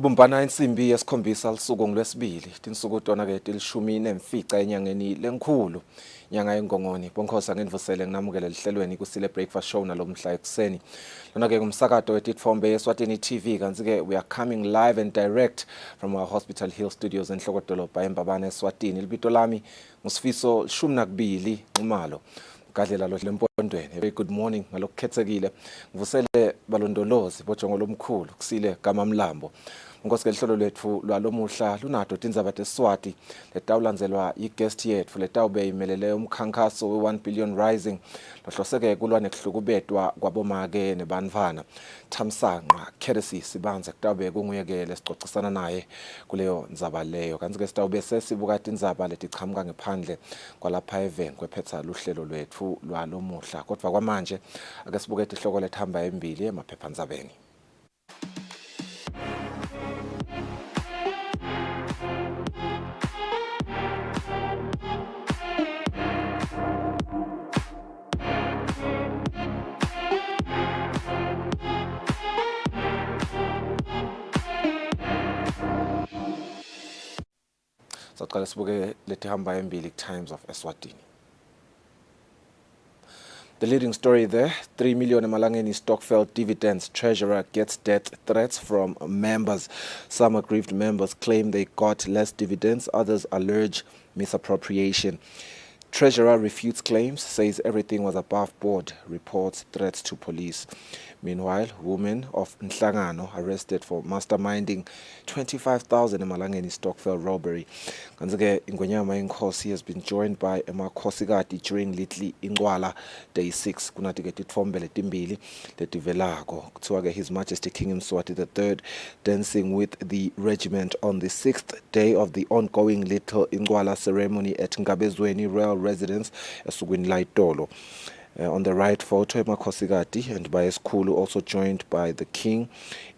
Kubumbana insimbi yesikhombisa lisuku ngolwesibili tinsuku tona ke tilishumi nemfica enyangeni lenkhulu nyanga yengongoni bonkhosa ngendvusele nginamukele lihlelweni Kusile breakfast show nalomhla ekseni lona ke kumsakato wetitfombe Eswatini TV kanti ke we are coming live and direct from our Hospital Hill studios enhlokodolobha eMbabane Eswatini. Libito lami nguSifiso lishumi nakubili Nxumalo gadlela lo lempondweni. Very good morning ngalokukhethekile ngivusele balondolozi bojongo lomkhulu Kusile Gamamlambo. Ngosike lihlolo lethu lwalomuhla lunato tindzaba teswati letawulandzelwa i-guest yethu letawube imelele umkhankaso we-1 billion rising lohloseke kulwa nekuhlukubetwa kwabomake nebantfwana. Thamsanqa Courtesy Sibanza kutawube kunguye-ke lesixoxisana naye kuleyo ndzaba leyo. Kanti-ke sitawube sesibuka tindzaba letichamuka ngephandle kwalapha eVenkwe phetha luhlelo lwethu lwalomuhla. Kodwa kwamanje ake sibuke tihloko lethamba embili emaphephandzabeni. Saqala sibuke letihamba embili Times of Eswatini. The leading story there, 3 million emalangeni Stockfeld dividends. Treasurer gets death threats from members. Some aggrieved members claim they got less dividends. Others allege misappropriation. Treasurer refutes claims, says everything was above board, reports threats to police. Meanwhile, women of Nhlangano arrested for masterminding 25,000 emalangeni Stockfeld robbery. Kanzike Ingwenyama Inkosi has been joined by emakhosikati during Little Ingwala Day 6. Kunati-ke titfombe letimbili letivelako. Kuthiwa-ke His Majesty King Mswati III dancing with the regiment on the 6th day of the ongoing Little Ingwala ceremony at Ngabezweni Royal Residence esukwini Laitolo. On the right photo, emakhosikati and by Esikhulu also joined by the king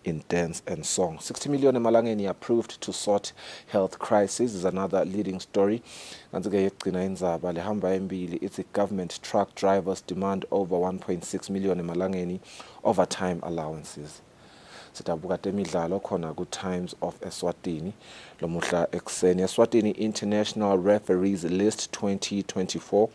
in dance and song. 60 million emalangeni approved to sort health crisis is another leading story. Kanti-ke yegcina indzaba lehamba embili ithi government truck drivers demand over 1.6 million emalangeni overtime allowances. Sitabuka temidlalo khona ku Times of Eswatini lomuhla ekseni. Eswatini International Referees List 2024.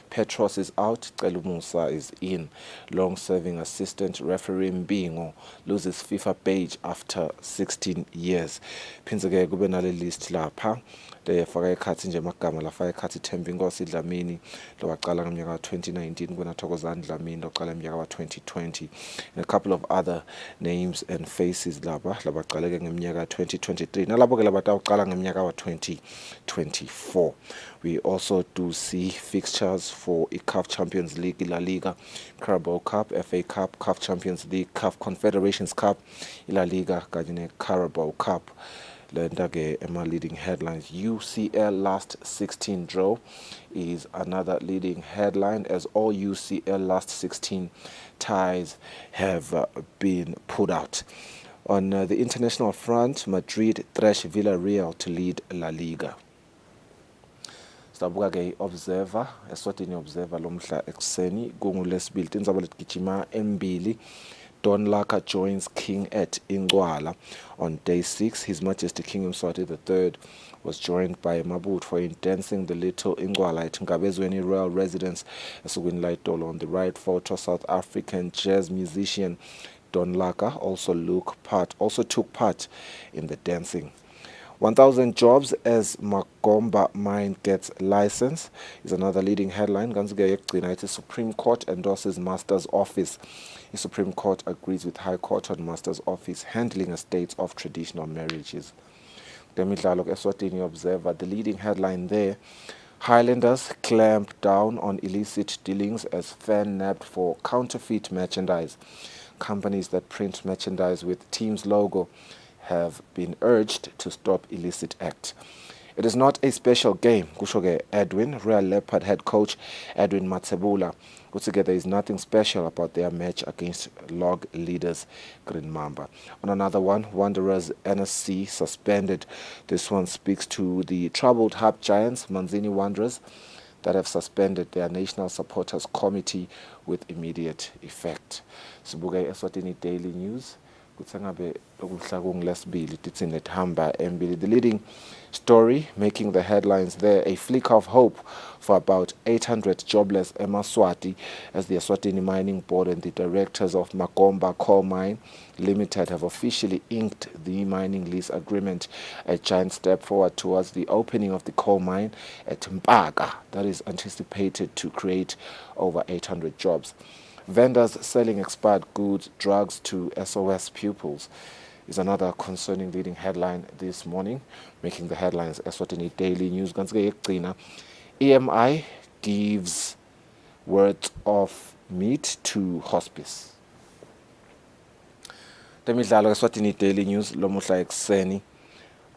Petros is out, Celumusa is in. Long-serving assistant referee Mbingo loses FIFA badge after 16 years. Phindze-ke kube nale list lapha lefaka ekhathi nje amagama lafaka ekhathi Thembinkosi Dlamini lowaqala ngeminyaka 2019 kunaThokozani Dlamini loqala ngeminyaka 2020 and a couple of other names and faces lapha labaqaleke ngeminyaka 2023 nalabo-ke labatawuqala ngeminyaka 2024. We also do see fixtures for the CAF Champions League, La Liga, Carabao Cup, FA Cup, CAF Champions League, CAF Confederations Cup, La Liga, kanye Carabao Cup. Lenda-ke leading headlines. UCL last 16 draw is another leading headline, as all UCL last 16 ties have been put out. On the international front, Madrid thrash Villarreal to lead La Liga. Sabuka-ke Observer, Eswatini Observer lomhla ekseni kungulesibili tindzaba letigijima embili. Don Laka joins King at Ingwala on day 6. His Majesty King Mswati III was joined by Mabutfo in dancing the Little Ingwala at Ngabezweni Royal Residence esukwini Laitolo. On the right photo, South African jazz musician Don Laka also took part in the dancing. 1,000 jobs as Magomba mine gets license is another leading headline. Kanzike yegcina ithi Supreme Court endorses Master's Office. The Supreme Court agrees with High Court on Master's Office handling estates of traditional marriages. Temidlalo Eswatini Observer, the leading headline there, Highlanders clamp down on illicit dealings as fan nabbed for counterfeit merchandise. Companies that print merchandise with team's logo have been urged to stop illicit act. It is not a special game, kusho-ke Edwin, Real Leopard head coach Edwin Matsebula. There is nothing special about their match against log leaders Green Mamba. On another one, Wanderers NSC suspended. This one speaks to the troubled Hub Giants, Manzini Wanderers, that have suspended their National Supporters Committee with immediate effect. Sibuke Eswatini Daily News. The leading story making the headlines there, a flicker of hope for about 800 jobless Eswatini as the Eswatini Mining Board and the directors of Magomba Coal Mine Limited have officially inked the mining lease agreement, a giant step forward towards the opening of the coal mine at Mpaga that is anticipated to create over 800 jobs. Vendors selling expired goods, drugs to SOS pupils is another concerning leading headline this morning, making the headlines Eswatini Daily News. EMI gives worth of meat to hospice. Temidlalo Eswatini Daily News lomuhla ekseni.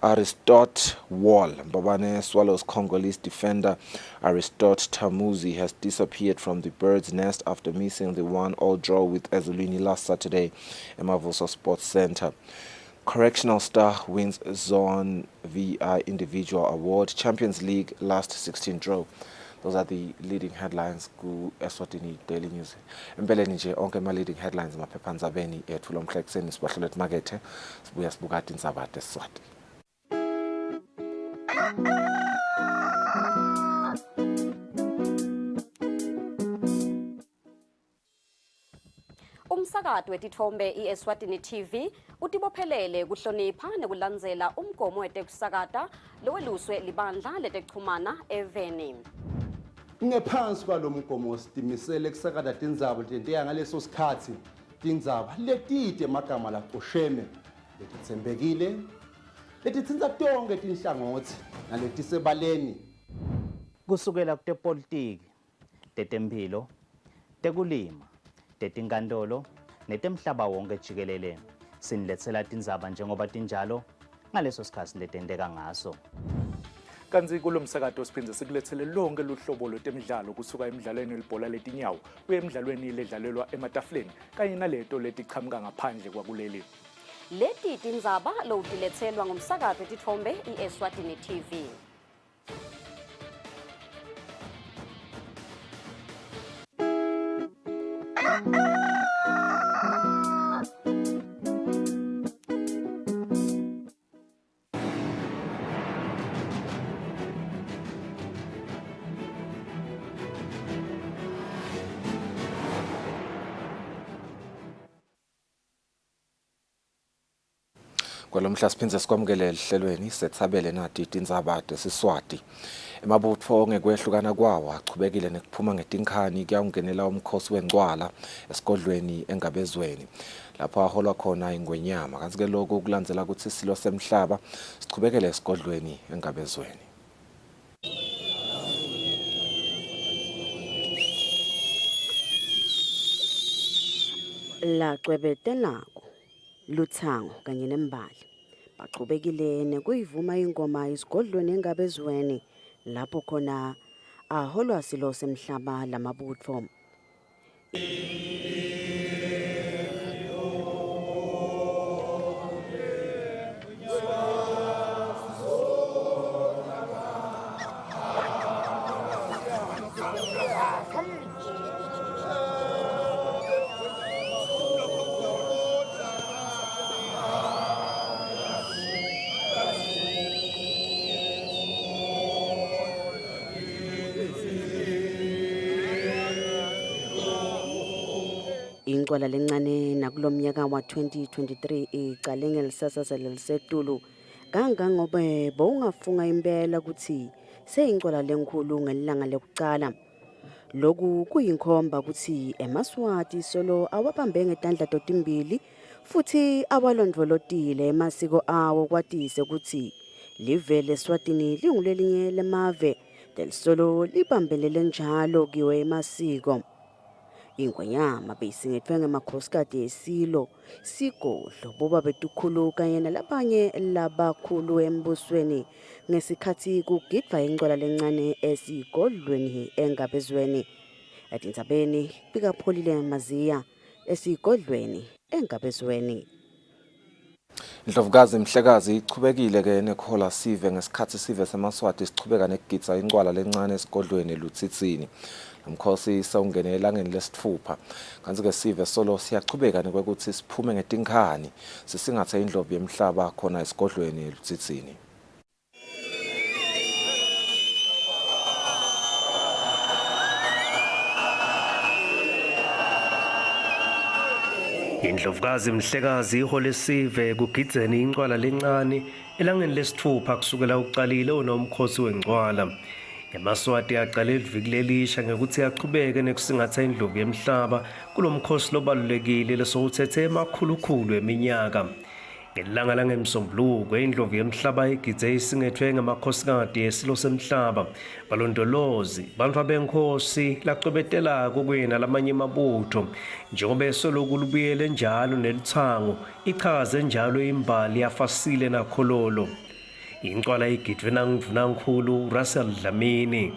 Aristot Wall, Mbabane Swallows Congolese defender Aristot Tamuzi has disappeared from the bird's nest after missing the 1-1 draw with Eswatini last Saturday at Mavuso Sports Center. Correctional star wins Zone VI Individual Award. Champions League last 16 draw. Those are the leading headlines ku Eswatini Daily News. Empeleni nje onke ma leading headlines maphephandzabeni ethu lomhla ekseni sibahlole emakethe sibuya sibuka tindzaba tesiswati. Umsakato wetithombe iEswatini TV utibophelele kuhlonipha nekulandzela umgomo wetekusakata loweluswe libandla letekuchumana eveni. Ngephansi kwalomgomo sitimisele kusakata tindzaba tenteya ngaleso sikhatsi tindzaba letide emagama lacosheme letitsembekile letitsinza tonke tinhlangothi naletisebaleni kusukela kutepolitiki, tetemphilo, tekulima, tetinkantolo netemhlaba wonke jikelele siniletsela tindzaba njengoba tinjalo ngaleso sikhatsi letenteka ngaso. Kanzi kulomsakato siphindze sikulethele lonke luhlobo lwetemidlalo kusuka emidlalweni welibhola letinyawo kuye emidlalweni ledlalelwa ematafuleni kanye naleto letichamuka ngaphandle kwakuleli. Leti tindzaba lowutiletselwa ngumsakato wetithombe iEswatini TV. Kwalomhla siphindze sikwamukele ehlelweni sethabele nathi tindzaba tesiswati. Emabutfo ngekwehlukana kwawo achubekile nekuphuma ngetinkhani kuyawungenela umkhosi wencwala esigodlweni engabezweni lapho aholwa khona ingwenyama. Kanti ke lokho kulandzela ukuthi isilo semhlaba sichubekele esigodlweni engabezweni. La cwebetelako Luthango kanye nembali baqhubekile nekuyivuma ingoma isigodlweni engabezweni lapho khona aholwa silo semhlaba lamabutfo. Ingcwala lencane nakulomnyaka wa 2023 icale ngelisasasa lelisetulu kangangobe bowungafunga impela ukuthi seyingcwala lenkhulu ngelilanga lekucala. Loku kuyinkhomba ukuthi eMaswati solo awabambe ngetandla totimbili futhi awalondvolotile emasiko awo kwatise ukuthi live leSwatini lingulelinye lemave delisolo libambelele njalo kiwe emasiko. Ingwenyama beyisingetfwe ngemakhosikazi esilo sigodlo boba betukhulu kanye nalabanye labakhulu embusweni ngesikhathi kugidva ingcwala lencane esigodlweni engabezweni. Etindzabeni bikapholile Maziya esigodlweni engabezweni. Indlovukazi Mhlekazi ichubekile ke nekhola sive ngesikhathi sive semaswati sichubeka nekugitsa ingcwala lencane esigodlweni eLutsitsini. Umkhosi sawungene elangeni lesithupha. Kanti ke sive solo siyachubeka nekwekuthi siphume ngetinkani sisingathe indlovu yemhlaba khona esigodlweni eLutsitsini. Indlovukazi Mhlekazi ihole sive kugidzeni incwala lencane elangeni lesithupha kusukela uqalile unomkhosi wengcwala. Emaswati aqale iviki lelisha ngekuthi aqhubeke nekusingatha indlovu yemhlaba kulomkhosi lobalulekile lesowuthethe emakhulukhulu eminyaka. Ngelanga langemsombuluko indlovu yemhlaba igidze isingethwe ngamakhosikazi esilo semhlaba balondolozi bantu abenkosi lacobetela kokuyena lamanye amabutho njengoba esoloku lubuyele njalo nelithango ichaze njalo imbali yafasile nakhololo. Incwala igidwe nangvunankulu Russell Dlamini.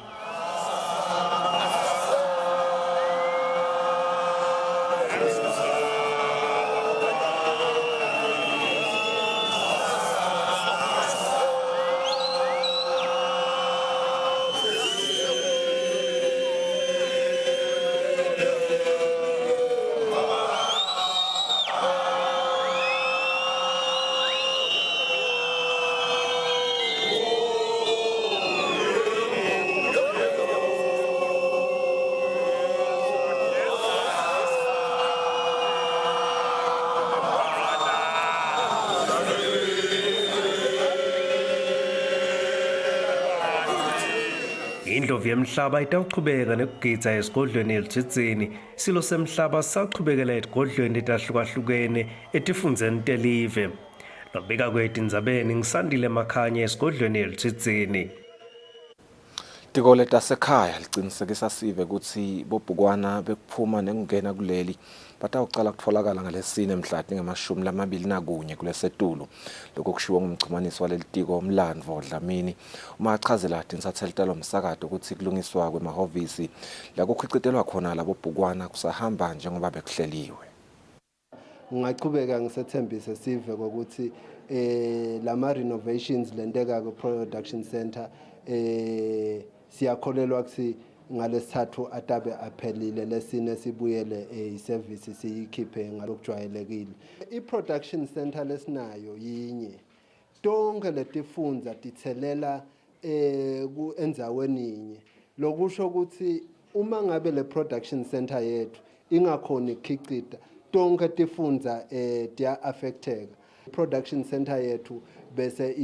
Indlovu yemhlaba itawuchubeka nekugidza esigodlweni eLutsitsini silo semhlaba saqhubekela esigodlweni etahlukahlukene etifundzeni telive. Lobika kwethu indzabeni ngisandile Makhanya esigodlweni eLutsitsini. Tiko letasekhaya licinisekisa sive ukuthi bobhukwana bekuphuma nekungena kuleli batawucala kutfolakala ngalesine mhlati nge-21 kulesetulu. Lokho kushiwo ngumchumanisi walelitiko Mlandvo Dlamini uma achazela tinsathelo talomsakato ukuthi kulungiswa kwemahhovisi la kukhicitelwa khona labo bhukwana kusahamba njengoba bekuhleliwe. Ngingachubeka ngisethembise sive ukuthi lama renovations lenteka ku production center siyakholelwa ukuthi ngalesithathu atabe aphelile lesine sibuyele iservice siyikhiphe ngalokujwayelekile. I-production center lesinayo yinye. Tonke letifundza tithelela endzaweni yinye. Lokusho ukuthi uma ngabe le production center yethu ingakhona ukukhicita tonke tifundza tiya affecteka. Production center yethu bese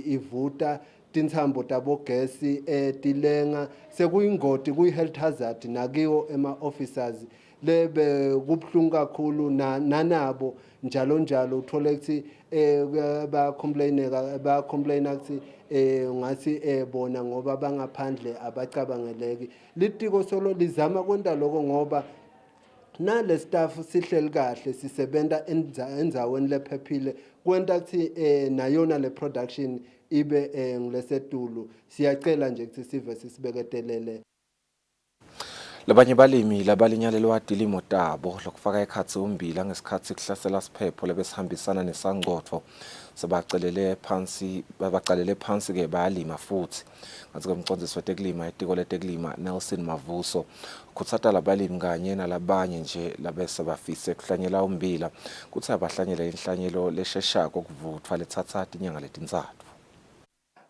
ivuta tintsambo tabogesi tilenga sekuyingoti kuyi-health hazard nakiwo ema-officers lebe kubhlungu kakhulu nanabo njalo uthole ukuthi bayacomplaina ukuthi ngathi bona ngoba bangaphandle abacabangeleki. Litiko solo lizama kwenta lokho ngoba nale staff sihleli kahle sisebenta endzaweni lephephile kwenta ukuthi nayona le production ibe ngilesetulu. Siyacela nje ukuthi sive sisibeketelele. Labanye balimi labalinyalelwa dilimo tabo lokufaka ekhatsi umbila ngesikhathi kuhlasela siphepho lebesihambisana nesangcotho sebacalele phansi ke bayalima futhi. Ngathi kumcondzisi wetekulima etiko letekulima Nelson Mavuso khutsata labalimi kanye nalabanye nje labese bafise kuhlanyela umbila kuthi abahlanyela inhlanyelo lesheshako kuvuthwa lethatha inyanga letintsatfu.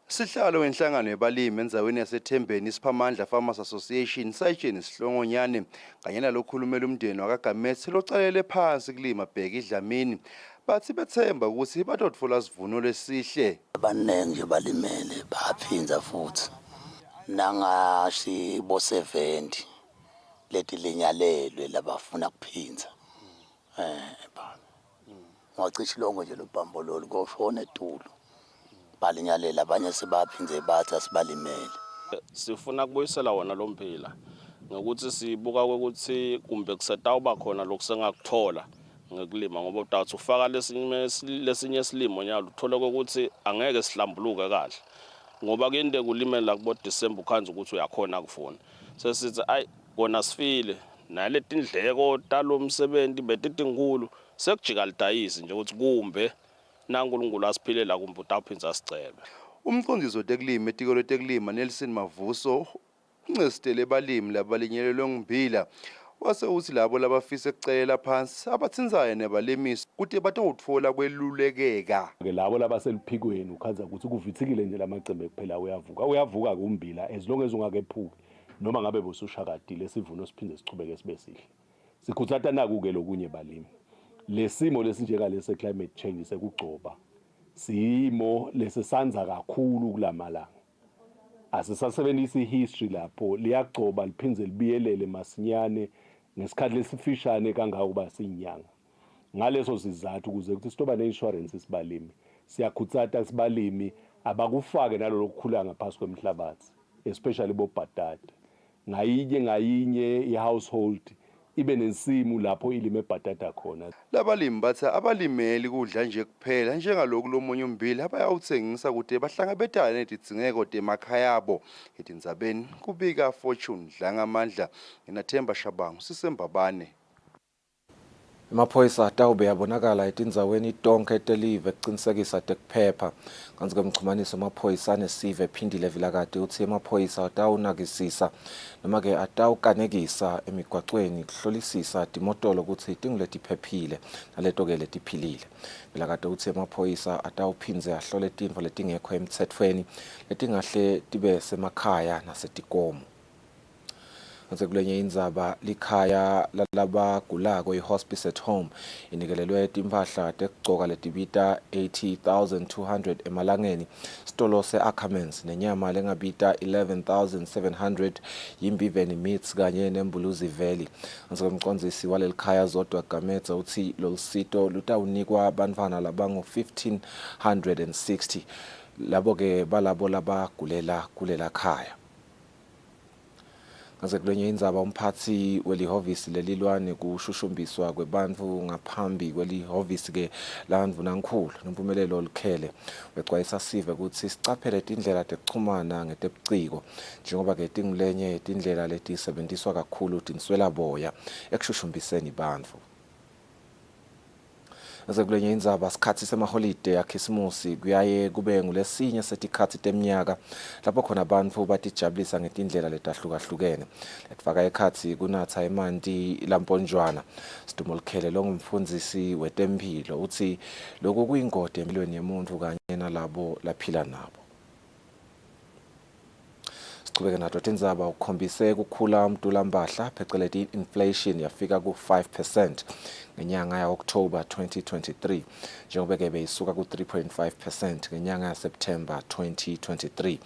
Sihlalo wenhlangano yebalimi enzaweni yaseThembeni isiphamandla Farmers Association sayitsheni sihlongonyane kanye nalokhulumela umndeni wakaGametsi localele phansi kulima bheka idlamini bathi bethemba ukuthi batotfola sivuno lesihle. Abaningi nje balimele baphinza futhi nangashi bo 70 leti linyalelwe labafuna kuphinza ngacithi lonke nje lobhambololo koshona eTulu balinyalela abanye sebaphinze bathi asibalimele. Sifuna kubuyisela wona lo mphila ngokuthi sibuka ukuthi kumbe kusetawuba khona lokusengakuthola ngekulima ngoba uthatha ufaka lesinye isilimo nyalo uthola ukuthi angeke sihlambuluke kahle ngoba kuyinde kulimela kubo December ukhanza ukuthi uyakhona kufuna sesithi ayi kona sifile nale tindleko talomsebenzi betinkulu sekujika lidayisi nje ukuthi kumbe naNkulunkulu asiphile la kumbe utaphinza asicebe. Umqondisi wetekulima etiko letekulima Nelson Mavuso uncestele balimi labalinyelelwe ngummbila wase uthi labo labafisa ekucelela phansi abathinzayo nebalimisi ukuthi batothola kwelulekeka. Ke labo labaseliphikweni ukhaza ukuthi kuvithikile nje lamacembe kuphela uyavuka kumbila as long as ungakephuki noma ngabe bosushakadile sivuno siphinde sichubeke sibe sihle. Sikhuthatha naku-ke lokunye balimi lesimo lesinjengalesi climate change sekugcoba simo lesesanza kakhulu kulamalanga asisasebenzisa history lapho liyagcoba liphindze libiyelele masinyane ngesikhathi lesifishane kangakuba sinyanga ngaleso sizathu ukuze ukuthi sitoba neinsurance sibalimi siyakhutsata sibalimi abakufake nalolu kukhula ngaphasi kwemhlabathi especially bobhatata ngayinye ihousehold ibe nesimo lapho ilime ebhatata khona. Labalimi bathi abalimeli kudla nje kuphela njengalokhu lomunye ummbila abayawuthengisa ukuthi bahlangabetane nezidingeko emakhaya abo. Etindzabeni kubika Fortune Dlangamandla nginaThemba Shabangu sisembabane. Amaphoyisa atawube yabonakala etindzaweni tonke telive ekuqinisekisa tekuphepha. Kanti kumchumaniso amaphoyisa anesive ephindile vilakade uthi amaphoyisa atawunakisisa noma ke atawukanekisa emigwaqweni kuhlolisisa timotolo ukuthi tingletiphephile naleto ke letiphilile. Vilakade uthi amaphoyisa atawuphinze ahlole tintfo letingekho emtsetfweni letingahle tibe semakhaya nasetikomo. Kulenye indzaba likhaya lalabagulako i-hospice at home inikelelwe timpahla tekugcoka letibita 80,200 emalangeni sitolo se-Ackermans nenyama lengabita 11,700 yimbiveni meats kanye nembuluzi valley. Umcondzisi walelikhaya Zodwa Gametsa uthi lolusito lutawunikwa bantfwana labangu 1,560 labo ke balabo labagulela kulela khaya. Kulenye indzaba umphathi welihhovisi lelilwane kushushumbiswa kwebantfu ngaphambi kwelihhovisi ke laNdvunankhulu nompumelelo olukhele wexwayisa sive ukuthi sicaphele tindlela tekuchumana ngetebuciko njengoba ke tingulenye tindlela letisebenziswa kakhulu tinswela boya ekushushumbiseni bantfu. Kulenye indzaba sikhatsi semaholide yakhisimusi kuyaye kube ngulesinye setikhatsi temnyaka lapho khona bantfu batijabulisa ngetindlela letahlukahlukene letfaka ekhatsi kunatsa emanti lamponjwana. Sidumo Lukhele longumfundzisi wetemphilo uthi lokhu kuyingoti empilweni yemuntfu kanye nalabo laphila nabo. Sichubeke nato tindzaba ukhombise kukhula umntulambahla pheceleti inflation yafika ku 5% ngenyanga ya October 2023 njengoba ke beyisuka ku 3.5% ngenyanga ya September 2023.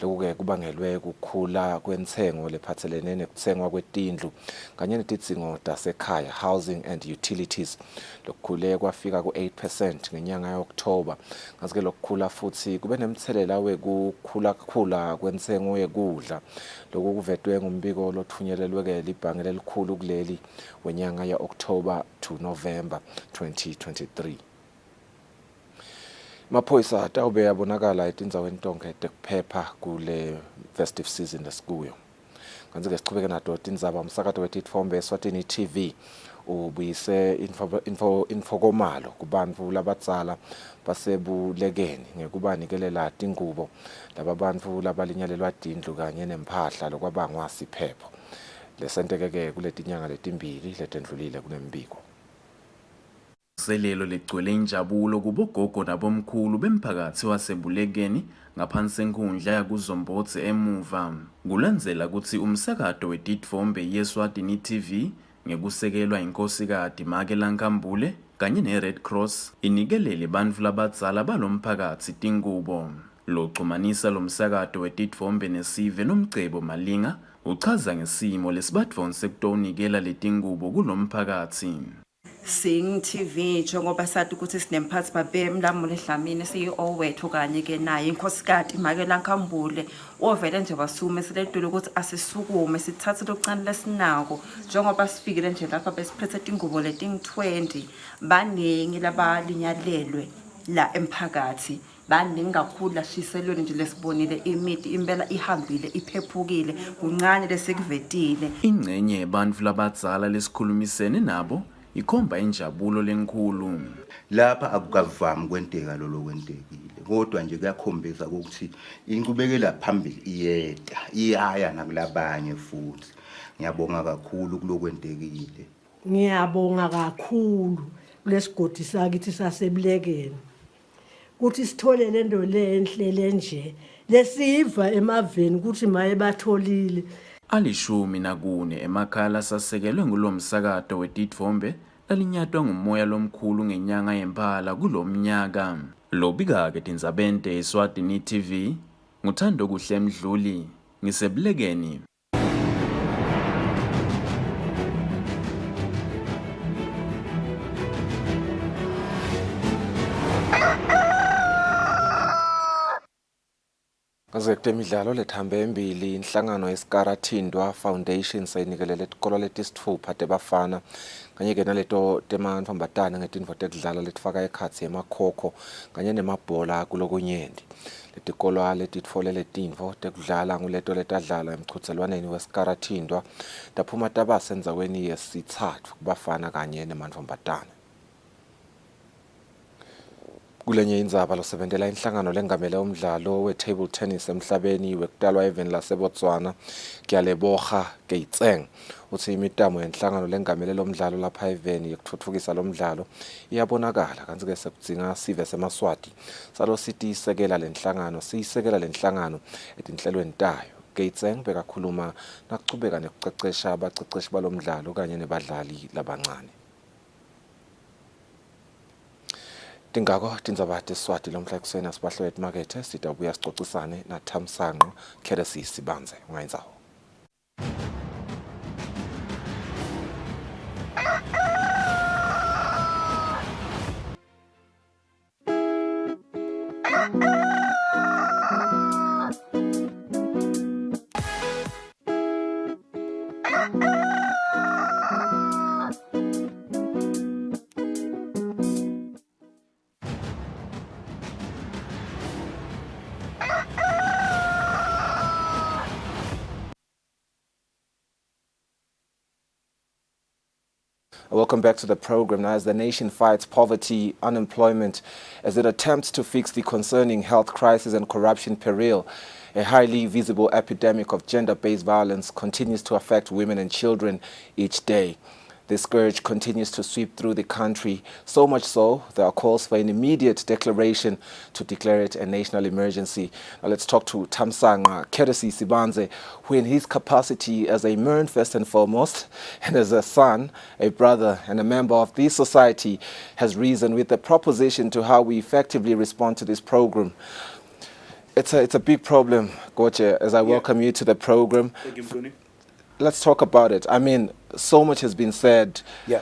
Lokhu ke kubangelwe kukhula kwentsengo lephathelene nekutsengwa kwetindlu kanye netidzingo tasekhaya housing and utilities. Lokukhule kwafika ku 8% ngenyanga ya October. Ngase lokukhula futhi kube nemthelela wekukhula kwentsengo yekudla. Lokhu kuvetwe ngumbiko lothunyelelwe ke libhange lelikhulu kuleli wenyanga ya October to November 2023. Amaphoyisa atawube yabonakala etindzaweni tonke tekuphepha kule festive season lesikuyo. Kanti ke sichubeke nato tindzaba umsakato wetitfombe Eswatini TV ubuyise infokomalo kubantfu labadzala basebulekeni ngekubanikelela tingubo laba bantfu labalinyalelwa tindlu kanye nemphahla lokwabangwa siphepho. Lesenteke kuletinyanga letimbili letendlulile kunembiko. Selelo ligcwele injabulo kubogogo nabomkhulu bemphakathi wasebulekeni ngaphansi senkundla yakuZombotse emuva. Kulandzela ukuthi umsakato wetitfombe yeSwatini TV ngekusekelwa inkhosikati Makela Nkambule kanye ne-Red Cross inikelele bantfu labadzala balomphakathi tingubo. Lochumanisa lomsakato wetitfombe nesive nomcebo Malinga uchaza ngesimo lesibatfoni sekutonikela letingubo kulomphakathi. Sing TV njengoba sathi ukuthi sinemphathi babe Mlamuli Dlamini CEO wethu kanye ke naye inkhosikati Makela Nkambule ovele nje basume siledule ukuthi asisukume sithathe lokucane lesinako njengoba sifikile nje lapha besiphethe ingubo leting20 baningi labalinyalelwe la emphakathi baningi kakhulu lashiselweni nje lesibonile imiti impela ihambile iphephukile kuncane lesekuvetile. Ingcenye yebantfu labadzala lesikhulumisene nabo ikhomba injabulo lenkulu. Lapha akukavami kwenteka lo kwentekile kodwa nje kuyakhombisa ukuthi inqubekela phambili iyaya nakulabanye futhi. Ngiyabonga kakhulu kulokwentekile. Ngiyabonga kakhulu kulesigodi sakithi sasebulekeni. Kuthi sithole lento lenhle lenje lesiva emaveni ukuthi maye batholile. 14 emakhala sasekelwe ngulomsakato weTitfombe lalinyatwa ngumoya lomkhulu ngenyanga yempala kulomnyaka. Lobika-ke Tindzabente Eswatini TV, nguthando kuhle Mdluli, ngisebulekeni. Ngazekte imidlalo lethambe embili inhlangano yeSkarathindwa Foundation sayinikelele tikolo letisitfupha tebafana kanye ke naleto temantfombatane ngetintfo tekudlala letifaka ekhatsi emakhokho kanye nemabhola kulokunyenti. Letikolo letitfole letintfo tekudlala nguleto letadlala emchudzelwaneni weSkarathindwa taphuma tabase endzaweni yesitsatfu kubafana kanye nemantfombatane. Kulenye indzaba losebentela inhlangano lengamele umdlalo we-table tennis emhlabeni wekutalwa even laseBotswana Kyaleboga Keitseng uthi imitamo yenhlangano lengamele lomdlalo lapha even yekutfutfukisa lomdlalo iyabonakala kanti ke sekudzinga sive semaswati salo sithi isekela lenhlangano etinhlelweni tayo. Keitseng bekakhuluma nakuchubeka nekucecesha abaceceshi balomdlalo kanye nebadlali labancane. Tingako tindzaba teswati lomhla ekuseni asibahlwe emakethe sitabuya sicocisane naThamsanqa Courtesy Sibanze ungayinzawo. Welcome back to the program. Now, as the nation fights poverty, unemployment, as it attempts to fix the concerning health crisis and corruption peril, a highly visible epidemic of gender-based violence continues to affect women and children each day. This scourge continues to sweep through the country, so much so there are calls for an immediate declaration to declare it a national emergency. Now let's talk to Thamsanqa Courtesy Sibanze, who in his capacity as a man first and foremost, and as a son, a brother, and a member of this society, has reasoned with the proposition to how we effectively respond to this program. It's a big problem, Goche, as I welcome you to the program. Thank you, Mdluli. Let's talk about it. I mean, so much has been said. Yeah.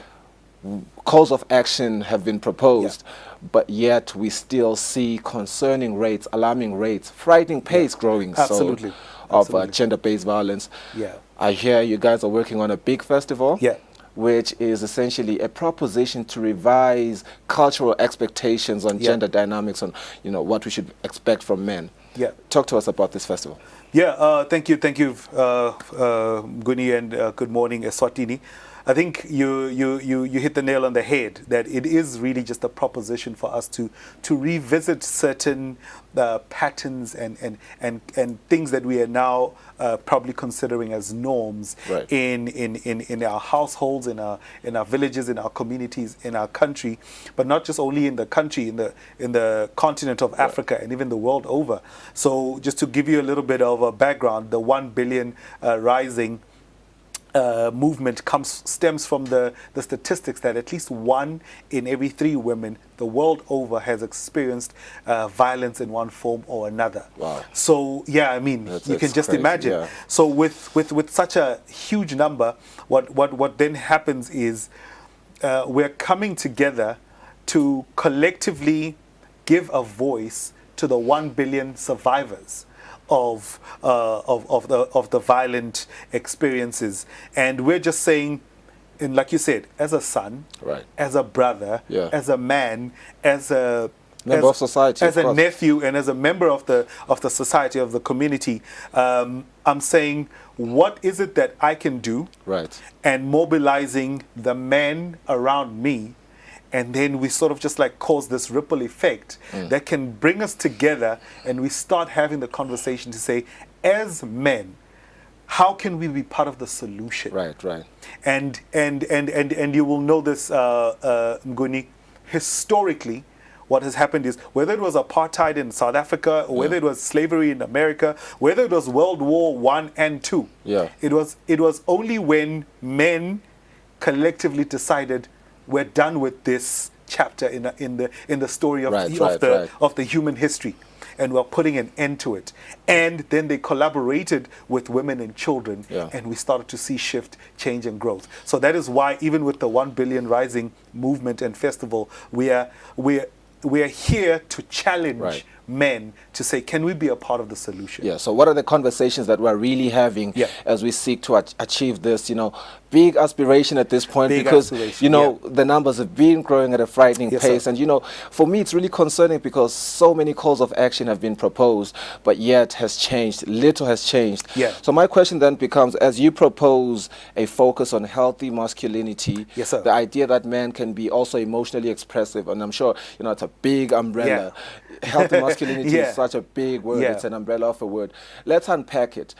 Calls of action have been proposed, but yet we still see concerning rates, alarming rates, frightening pace growing Absolutely. of gender-based violence. Yeah. I hear you guys are working on a big festival. Yeah. Which is essentially a proposition to revise cultural expectations on gender dynamics, on what we should expect from men. Yeah. Talk to us about this festival. Yeah, thank you, Guni, and good morning, Eswatini. I think you hit the nail on the head that it is really just a proposition for us to revisit certain patterns and things that we are now probably considering as norms in our households, in our villages, in our communities, in our country, but not just only in the country, in the continent of Africa and even the world over. So just to give you a little bit of a background, the 1 billion rising movement stems from the statistics that at least 1 in every 3 women the world over has experienced violence in one form or another. Wow. So yeah, I mean, you can just crazy, imagine. yeah. So with such a huge number, what then happens is we're coming together to collectively give a voice to the 1 billion survivors of the violent experiences, and we're just saying, and like you said, as a son, as a brother, as a man, as a member of society, as a nephew, and as a member of the society, of the community, I'm saying, what is it that I can do? Right. And mobilizing the men around me. And then we sort of just like cause this ripple effect that can bring us together, and we start having the conversation to say, as men, how can we be part of the solution? Right, right. And you will know this, Nguni, historically, what has happened is, whether it was apartheid in South Africa, or whether it was slavery in America, whether it was World War I and II, it was only when men collectively decided, we're done with this chapter in the story of of the human history, and we're putting an end to it. And then they collaborated with women and children, and we started to see shift, change, and growth. So that is why, even with the 1 Billion Rising movement and festival, we are here to challenge men to say, can we be a part of the solution? Yeah, so what are the conversations that we're really having as we seek to achieve this, big aspiration at this point, because, the numbers have been growing at a frightening pace. And, for me, it's really concerning because so many calls of action have been proposed, but yet little has changed. So my question then becomes, as you propose a focus on healthy masculinity, the idea that men can be also emotionally expressive, and I'm sure, it's a big umbrella. Healthy masculinity is such a big word. It's an umbrella of a word. Let's unpack it.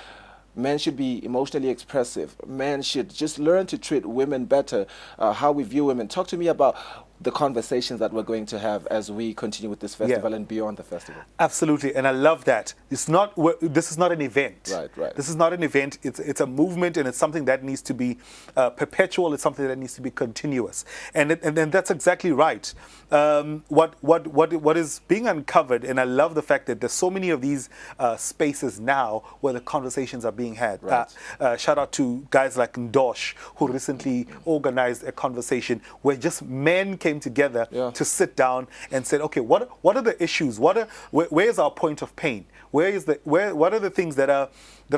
Men should be emotionally expressive. Men should just learn to treat women better, how we view women. Talk to me about the conversations that we're going to have as we continue with this festival and beyond the festival. Absolutely, and I love that. This is not an event. Right. This is not an event. It's a movement, and it's something that needs to be perpetual. It's something that needs to be continuous, and that's exactly right. What is being uncovered, and I love the fact that there's so many of these spaces now where the conversations are being had. Shout out to guys like Ndosh, who recently organized a conversation where just men came together to sit down and said, okay, what are the issues? Where is our point of pain? What are the things that are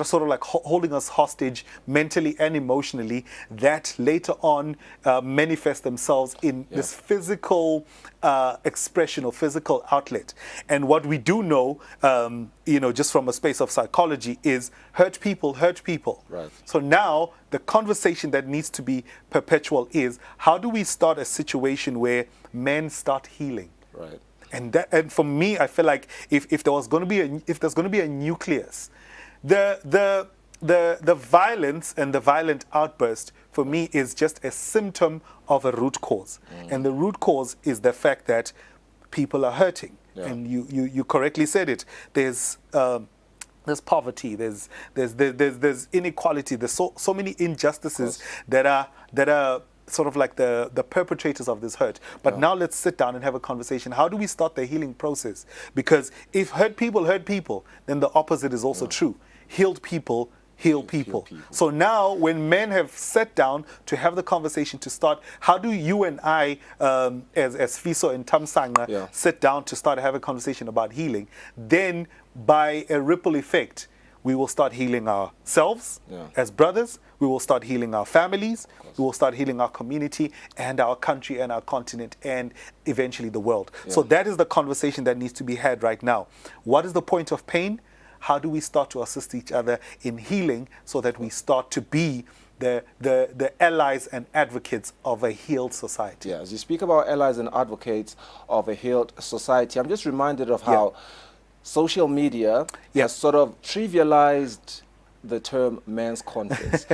sort of like holding us hostage mentally and emotionally, that later on manifest themselves in this physical expression or physical outlet? And what we do know, just from a space of psychology, is hurt people hurt people. Right. So now the conversation that needs to be perpetual is, how do we start a situation where men start healing? Right. And for me, I feel like if there's going to be a nucleus, the violence and the violent outburst for me is just a symptom of a root cause, and the root cause is the fact that people are hurting. And you correctly said it. There's poverty. There's inequality. There's so many injustices that are sort of like the perpetrators of this hurt. But now let's sit down and have a conversation. How do we start the healing process? Because if hurt people, then the opposite is also true. Healed people heal people. So now when men have sat down to have the conversation to start, how do you and I, as Fiso and Tamsanga, sit down to start to have a conversation about healing? Then by a ripple effect, we will start healing ourselves as brothers. We will start healing our families. We will start healing our community and our country and our continent and eventually the world. So that is the conversation that needs to be had right now. What is the point of pain? How do we start to assist each other in healing so that we start to be the allies and advocates of a healed society? Yeah, as you speak about allies and advocates of a healed society, I'm just reminded of how social media has sort of trivialized the term men's conference.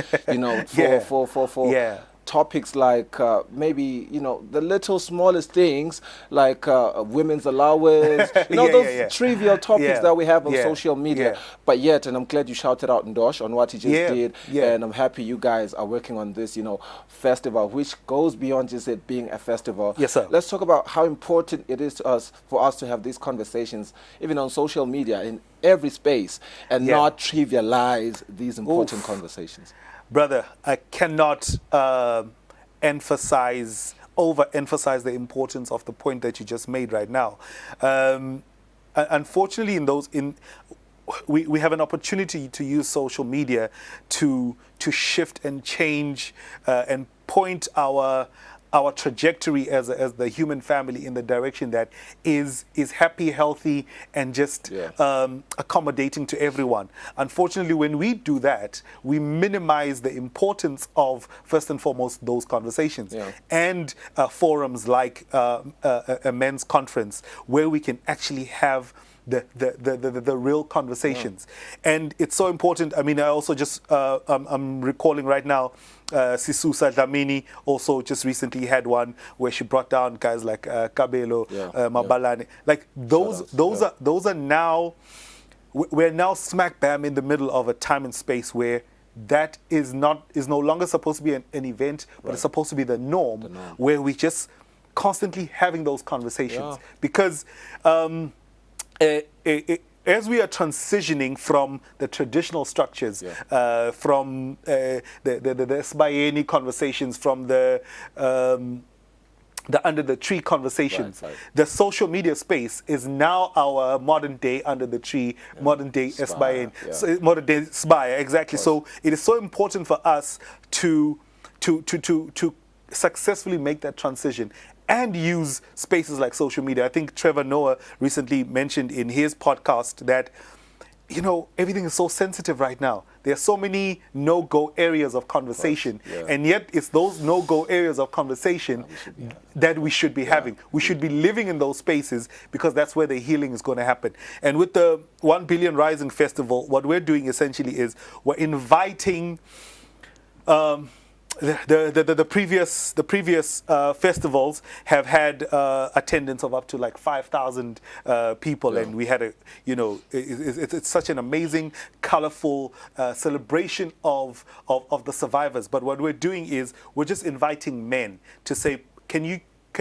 For topics like maybe the little smallest things like women's allowance, those trivial topics that we have on social media. But yet, and I'm glad you shouted out Ndosh on what he just did, and I'm happy you guys are working on this festival, which goes beyond just it being a festival. Yes, sir. Let's talk about how important it is to us for us to have these conversations even on social media in every space and not trivialize these important conversations. Brother, I cannot overemphasize the importance of the point that you just made right now. Unfortunately, we have an opportunity to use social media to shift and change and point our our trajectory as the human family in the direction that is happy, healthy, and just accommodating to everyone. Unfortunately, when we do that, we minimize the importance of, first and foremost, those conversations and forums like a men's conference where we can actually have the real conversations. And it's so important. I mean, I also just I'm recalling right now Sisusa Dlamini also just recently had one where she brought down guys like Kabelo, Mabalane. Like those are now, we're now smack bam in the middle of a time and space where that is no longer supposed to be an event, but it's supposed to be the norm, where we just constantly having those conversations. Because as we are transitioning from the traditional structures, from the Eswatini conversations, from the under the tree conversations, the social media space is now our modern day under the tree, modern day Eswatini, modern day Spire, exactly. So it is so important for us to successfully make that transition and use spaces like social media. I think Trevor Noah recently mentioned in his podcast that, you know, everything is so sensitive right now. There are so many no-go areas of conversation, and yet it's those no-go areas of conversation that we should be having. We should be living in those spaces because that's where the healing is going to happen. And with the 1 Billion Rising Festival, what we're doing essentially is we're inviting the previous festivals have had attendance of up to like 5,000 people, and we had it's such an amazing, colorful celebration of the survivors. But what we're doing is we're just inviting men to say, can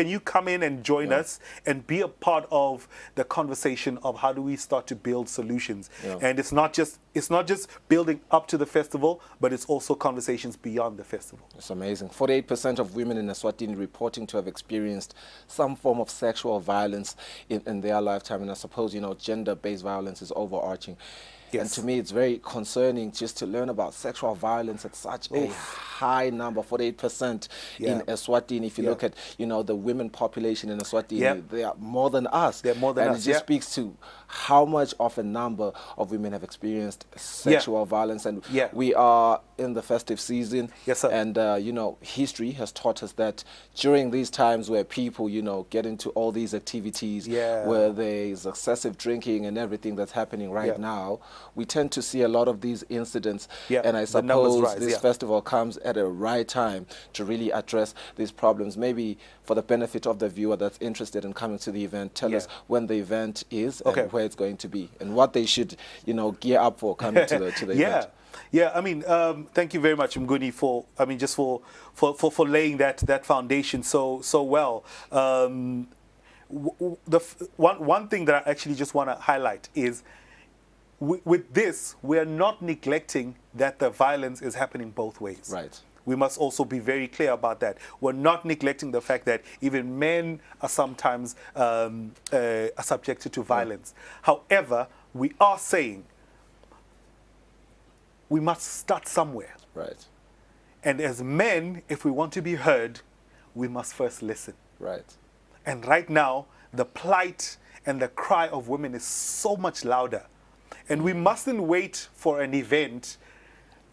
you come in and join us and be a part of the conversation of how do we start to build solutions? And it's not just building up to the festival, but it's also conversations beyond the festival. It's amazing. 48% of women in Eswatini reporting to have experienced some form of sexual violence in their lifetime. And I suppose, you know, gender-based violence is overarching. And to me, it's very concerning just to learn about sexual violence at such a high number, 48% in Eswatini. If you look at, you know, the women population in Eswatini, they are more than us. They're more than us. And it just speaks to how much of a number of women have experienced sexual violence. And we are in the festive season. Yes, sir. And, you know, history has taught us that during these times where people, you know, get into all these activities, where there's excessive drinking and everything that's happening right now, we tend to see a lot of these incidents. And I suppose this festival comes at a right time to really address these problems. Maybe for the benefit of the viewer that's interested in coming to the event, tell us when the event is and where it's going to be and what they should, you know, gear up for coming to the event. Yeah, I mean, thank you very much, Mguni, for laying that foundation so well. One thing that I actually just want to highlight is with this, we are not neglecting that the violence is happening both ways. Right. We must also be very clear about that. We're not neglecting the fact that even men are sometimes are subjected to violence. However, we are saying we must start somewhere. Right. And as men, if we want to be heard, we must first listen. Right. And right now, the plight and the cry of women is so much louder. And we mustn't wait for an event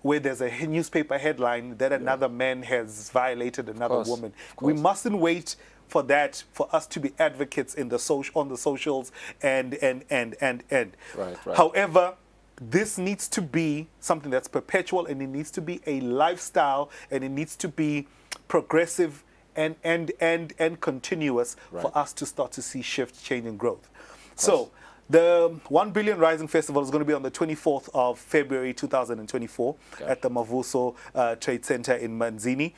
where there's a newspaper headline that another man has violated another woman. We mustn't wait for that, for us to be advocates in the on the socials and. Right. However, this needs to be something that's perpetual, and it needs to be a lifestyle, and it needs to be progressive and continuous for us to start to see shift, change, and growth. So the 1 Billion Rising Festival is going to be on the 24th of February 2024 at the Mavuso Trade Center in Manzini.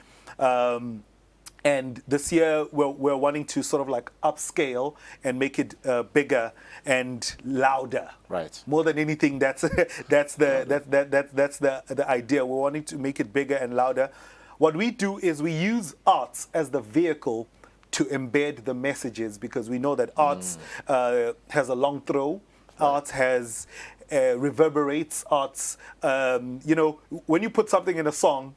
And this year we're wanting to sort of like upscale and make it bigger and louder. Right. More than anything, that's the idea. We're wanting to make it bigger and louder. What we do is we use arts as the vehicle to embed the messages, because we know that arts has a long throw. Arts has reverberates. Arts, you know, when you put something in a song,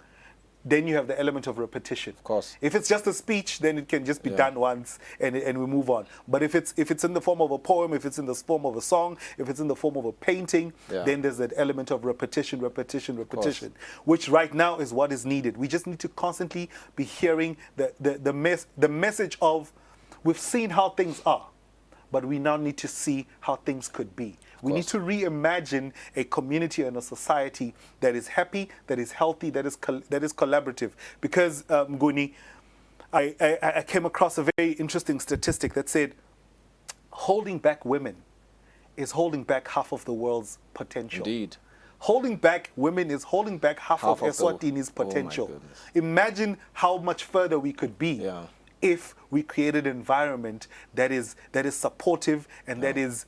then you have the element of repetition. Of course. If it's just a speech, then it can just be done once and we move on. But if it's in the form of a poem, if it's in the form of a song, if it's in the form of a painting, then there's that element of repetition, which right now is what is needed. We just need to constantly be hearing the message of, we've seen how things are, but we now need to see how things could be. We need to reimagine a community and a society that is happy, that is healthy, that is collaborative. Because, Nguni, I came across a very interesting statistic that said holding back women is holding back half of the world's potential. Indeed. Holding back women is holding back half of Eswatini's potential. Imagine how much further we could be if we created an environment that is supportive and that is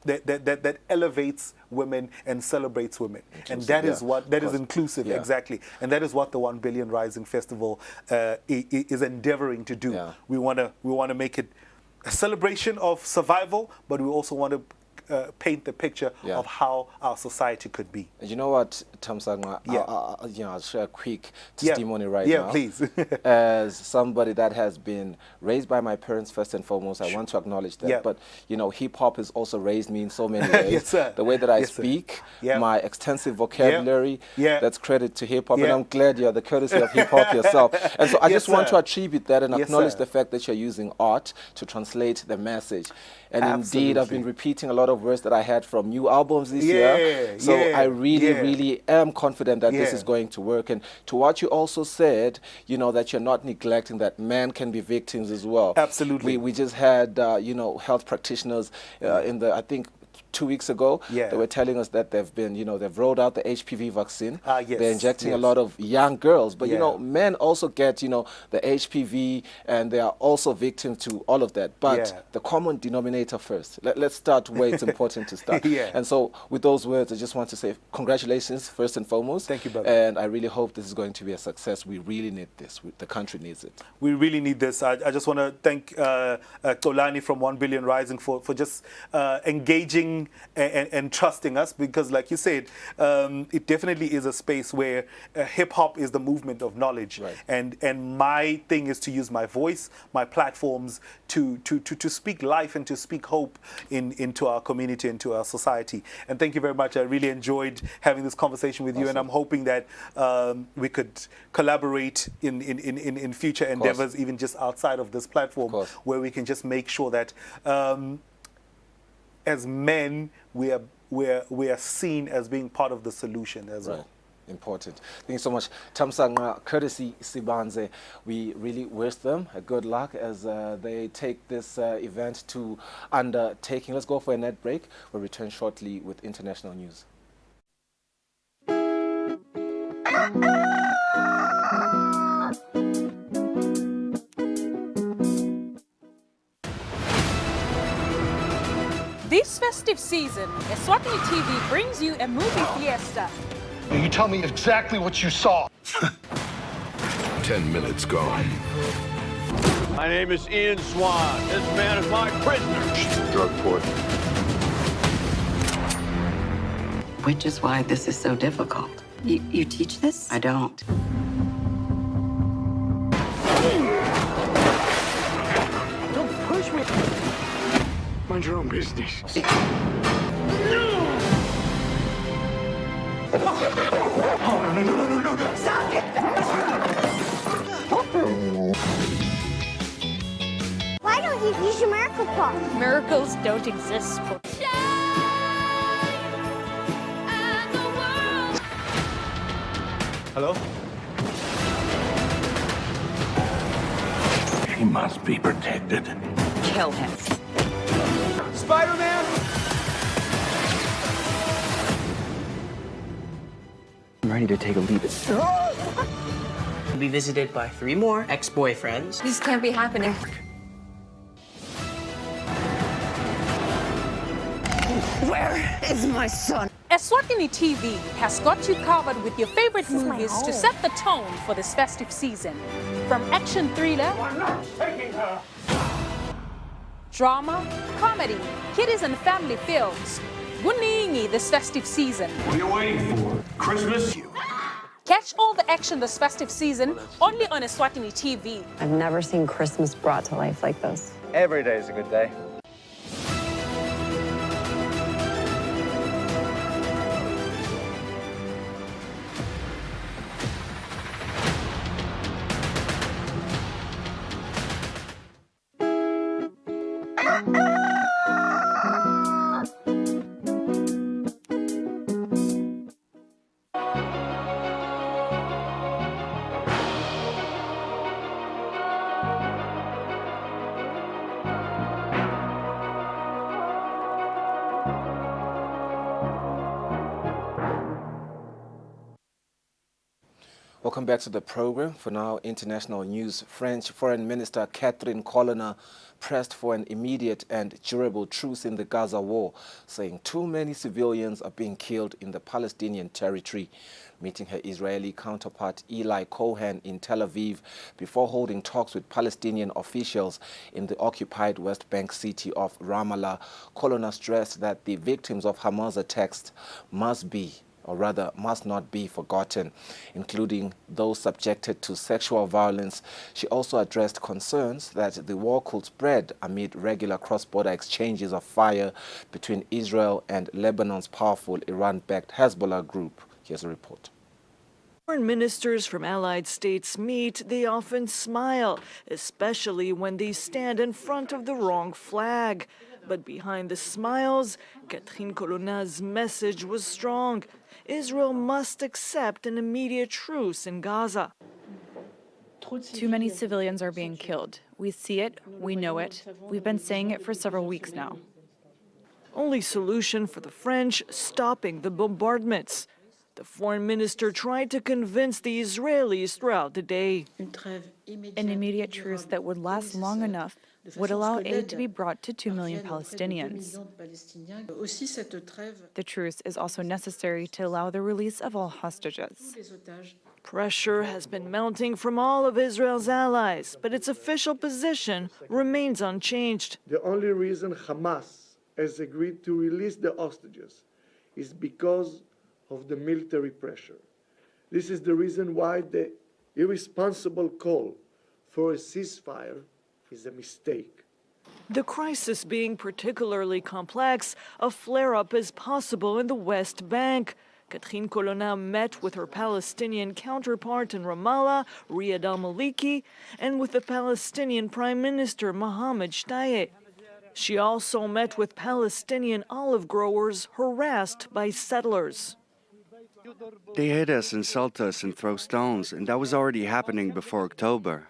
that elevates women and celebrates women. And that is what is inclusive, exactly. And that is what the 1 Billion Rising Festival is endeavoring to do. We want to make it a celebration of survival, but we also want to paint the picture of how our society could be. You know what, Tamsangwa? I'll share a quick testimony now. Yeah, please. As somebody that has been raised by my parents, first and foremost, I want to acknowledge that. But, hip-hop has also raised me in so many ways. Yes, sir. The way that I speak, my extensive vocabulary, that's credit to hip-hop. And I'm glad you're the courtesy of hip-hop yourself. And so I just want to attribute that and acknowledge the fact that you're using art to translate the message. And indeed, I've been repeating a lot of words that I had from new albums this year. So I really am confident that this is going to work. And to what you also said, that you're not neglecting that men can be victims as well. Absolutely. We just had, health practitioners in the, I think, 2 weeks ago, they were telling us that they've been, they've rolled out the HPV vaccine. They're injecting a lot of young girls. But, men also get, the HPV, and they are also victims to all of that. But the common denominator first. Let's start where it's important to start. And so with those words, I just want to say congratulations, first and foremost. Thank you, brother. And I really hope this is going to be a success. We really need this. The country needs it. We really need this. I just want to thank Tolani from 1 Billion Rising for just engaging and trusting us, because like you said, it definitely is a space where hip-hop is the movement of knowledge, and my thing is to use my voice, my platforms to speak life and to speak hope into our community, into our society. And thank you very much. I really enjoyed having this conversation with you, and I'm hoping that we could collaborate in future endeavors, even just outside of this platform, where we can just make sure that as men, we are seen as being part of the solution as well. Important. Thank you so much. Tamsangwa, courtesy Sibanze, we really wish them a good luck as they take this event to undertaking. Let's go for a net break. We'll return shortly with international news. This festive season, Eswatini TV brings you a movie fiesta. You tell me exactly what you saw. 10 minutes gone. My name is Ian Swan. This man is my prisoner. Drug court. Which is why this is so difficult. You teach this? I don't. Don't push me. Mind your own business. Oh, no. Stop it! Why don't you use your miracle pot? Miracles don't exist. Hello? He must be protected. Kill him. Spider-Man! I'm ready to take a leap. We'll be visited by 3 more ex-boyfriends. This can't be happening. Where is my son? Eswatini TV has got you covered with your favorite movies to set the tone for this festive season. From action thriller, drama, comedy, kiddies and family films. Kuningi this festive season. What are you waiting for? Christmas? Catch all the action this festive season only on Eswatini TV. I've never seen Christmas brought to life like this. Every day is a good day. Welcome back to the program. For now, international news. French Foreign Minister Catherine Colonna pressed for an immediate and durable truce in the Gaza war, saying too many civilians are being killed in the Palestinian territory. Meeting her Israeli counterpart Eli Cohen in Tel Aviv before holding talks with Palestinian officials in the occupied West Bank city of Ramallah, Colonna stressed that the victims of Hamas attacks must not be forgotten, including those subjected to sexual violence. She also addressed concerns that the war could spread amid regular cross-border exchanges of fire between Israel and Lebanon's powerful Iran-backed Hezbollah group. Here's a report. Foreign ministers from allied states meet, they often smile, especially when they stand in front of the wrong flag. But behind the smiles, Catherine Colonna's message was strong. Israel must accept an immediate truce in Gaza. Too many civilians are being killed. We see it, we know it. We've been saying it for several weeks now. Only solution for the French, stopping the bombardments. The foreign minister tried to convince the Israelis throughout the day. An immediate truce that would last long enough would allow aid to be brought to 2 million Palestinians. The truce is also necessary to allow the release of all hostages. Pressure has been mounting from all of Israel's allies, but its official position remains unchanged. The only reason Hamas has agreed to release the hostages is because of the military pressure. This is the reason why the irresponsible call for a ceasefire is a mistake. The crisis being particularly complex, a flare-up is possible in the West Bank. Catherine Colonna met with her Palestinian counterpart in Ramallah, Riyad al-Maliki, and with the Palestinian Prime Minister Mohammed Shtayyeh. She also met with Palestinian olive growers harassed by settlers. They hit us, insult us, and throw stones, and that was already happening before October.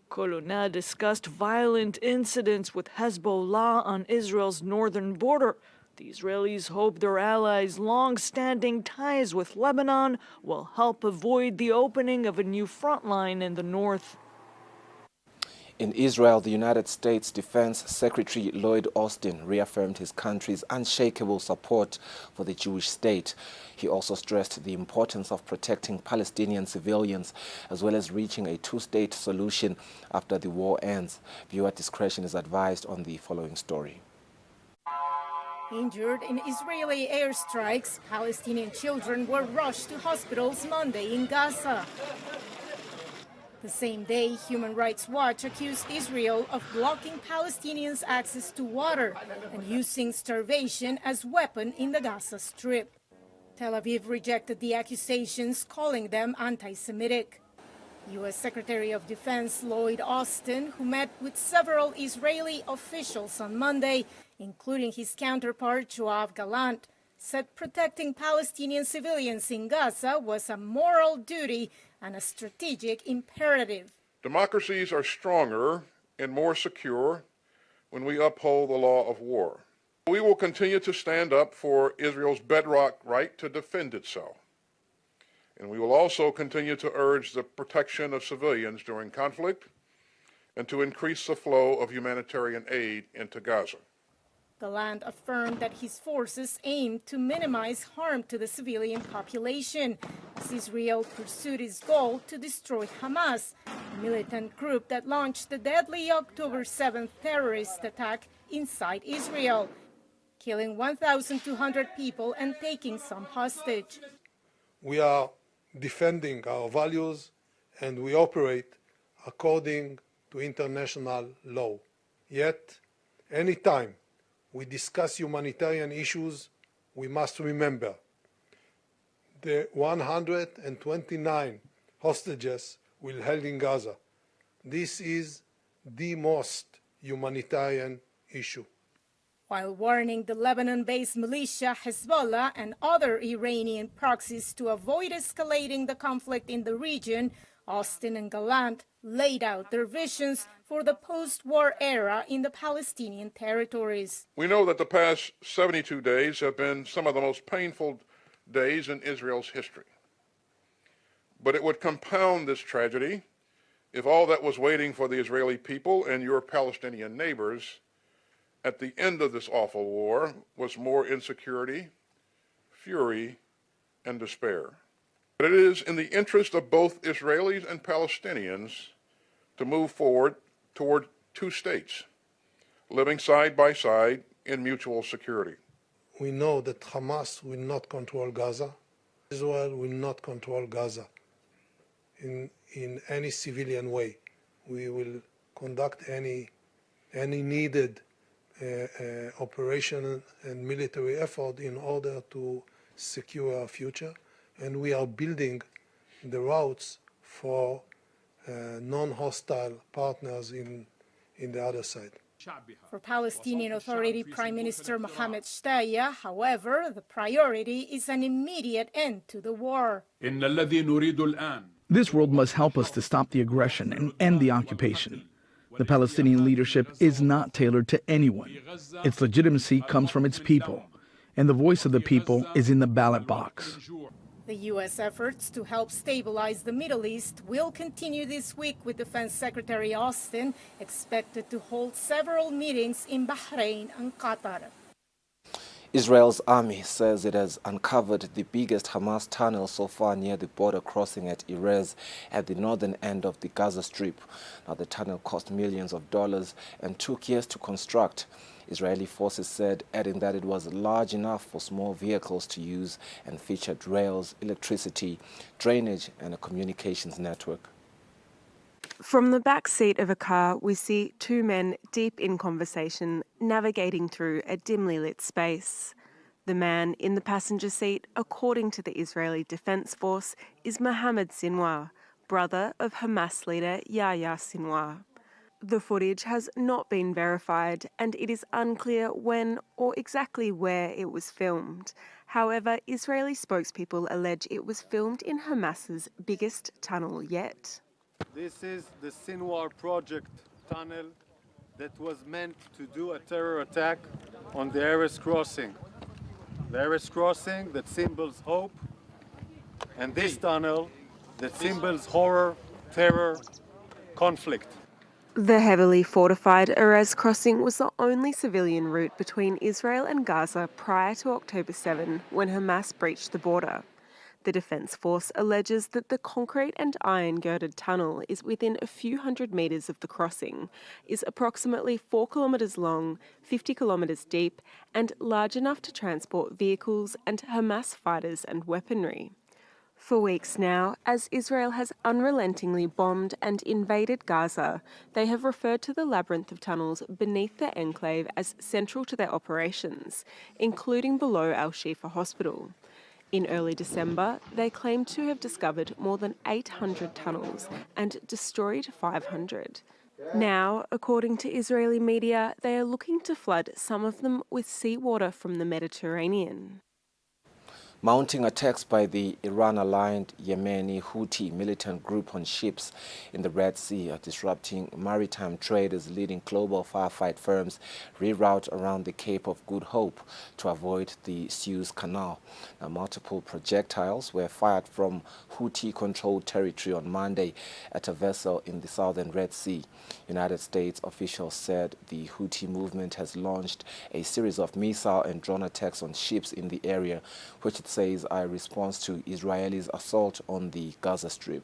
Colonna discussed violent incidents with Hezbollah on Israel's northern border. The Israelis hope their allies' long-standing ties with Lebanon will help avoid the opening of a new front line in the north. In Israel, the United States Defense Secretary Lloyd Austin reaffirmed his country's unshakable support for the Jewish state. He also stressed the importance of protecting Palestinian civilians as well as reaching a two-state solution after the war ends. Viewer discretion is advised on the following story. Injured in Israeli airstrikes, Palestinian children were rushed to hospitals Monday in Gaza. The same day, Human Rights Watch accused Israel of blocking Palestinians' access to water and using starvation as a weapon in the Gaza Strip. Tel Aviv rejected the accusations, calling them anti-Semitic. U.S. Secretary of Defense Lloyd Austin, who met with several Israeli officials on Monday, including his counterpart Yoav Gallant, said protecting Palestinian civilians in Gaza was a moral duty and a strategic imperative. Democracies are stronger and more secure when we uphold the law of war. We will continue to stand up for Israel's bedrock right to defend itself. And we will also continue to urge the protection of civilians during conflict and to increase the flow of humanitarian aid into Gaza. Gallant affirmed that his forces aimed to minimize harm to the civilian population as Israel pursued its goal to destroy Hamas, a militant group that launched the deadly October 7th terrorist attack inside Israel, killing 1,200 people and taking some hostage. We are defending our values, and we operate according to international law. Yet, anytime we discuss humanitarian issues, we must remember the 129 hostages we held in Gaza. This is the most humanitarian issue. While warning the Lebanon-based militia Hezbollah and other Iranian proxies to avoid escalating the conflict in the region, Austin and Gallant laid out their visions for the post-war era in the Palestinian territories. We know that the past 72 days have been some of the most painful days in Israel's history. But it would compound this tragedy if all that was waiting for the Israeli people and your Palestinian neighbors at the end of this awful war was more insecurity, fury, and despair. But it is in the interest of both Israelis and Palestinians to move forward toward two states, living side by side in mutual security. We know that Hamas will not control Gaza. Israel will not control Gaza in any civilian way. We will conduct any needed operation and military effort in order to secure our future, and we are building the routes for non-hostile partners in the other side. For Palestinian Authority Prime Minister Mohammed Shtayyeh, however, the priority is an immediate end to the war. This world must help us to stop the aggression and end the occupation. The Palestinian leadership is not tailored to anyone. Its legitimacy comes from its people, and the voice of the people is in the ballot box. The U.S. efforts to help stabilize the Middle East will continue this week, with Defense Secretary Austin expected to hold several meetings in Bahrain and Qatar. Israel's army says it has uncovered the biggest Hamas tunnel so far near the border crossing at Erez at the northern end of the Gaza Strip. Now, the tunnel cost millions of dollars and took years to construct. Israeli forces said, adding that it was large enough for small vehicles to use and featured rails, electricity, drainage, and a communications network. From the back seat of a car, we see two men deep in conversation, navigating through a dimly lit space. The man in the passenger seat, according to the Israeli Defense Force, is Mohammed Sinwar, brother of Hamas leader Yahya Sinwar. The footage has not been verified, and it is unclear when or exactly where it was filmed. However, Israeli spokespeople allege it was filmed in Hamas's biggest tunnel yet. This is the Sinwar project tunnel that was meant to do a terror attack on the Erez crossing. The Erez crossing that symbols hope, and this tunnel that symbols horror, terror, conflict. The heavily fortified Erez crossing was the only civilian route between Israel and Gaza prior to October 7, when Hamas breached the border. The Defence Force alleges that the concrete and iron-girded tunnel is within a few hundred metres of the crossing, is approximately 4 kilometres long, 50 kilometres deep, and large enough to transport vehicles and Hamas fighters and weaponry. For weeks now, as Israel has unrelentingly bombed and invaded Gaza, they have referred to the labyrinth of tunnels beneath the enclave as central to their operations, including below Al-Shifa Hospital. In early December, they claimed to have discovered more than 800 tunnels and destroyed 500. Now, according to Israeli media, they are looking to flood some of them with seawater from the Mediterranean. Mounting attacks by the Iran-aligned Yemeni Houthi militant group on ships in the Red Sea are disrupting maritime trade as leading global firefight firms reroute around the Cape of Good Hope to avoid the Suez Canal. Now, multiple projectiles were fired from Houthi-controlled territory on Monday at a vessel in the southern Red Sea. United States officials said the Houthi movement has launched a series of missile and drone attacks on ships in the area, which it says are a response to Israelis' assault on the Gaza Strip.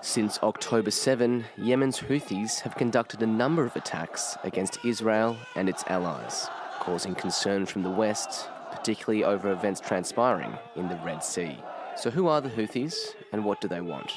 Since October 7, Yemen's Houthis have conducted a number of attacks against Israel and its allies, causing concern from the West, particularly over events transpiring in the Red Sea. So who are the Houthis and what do they want?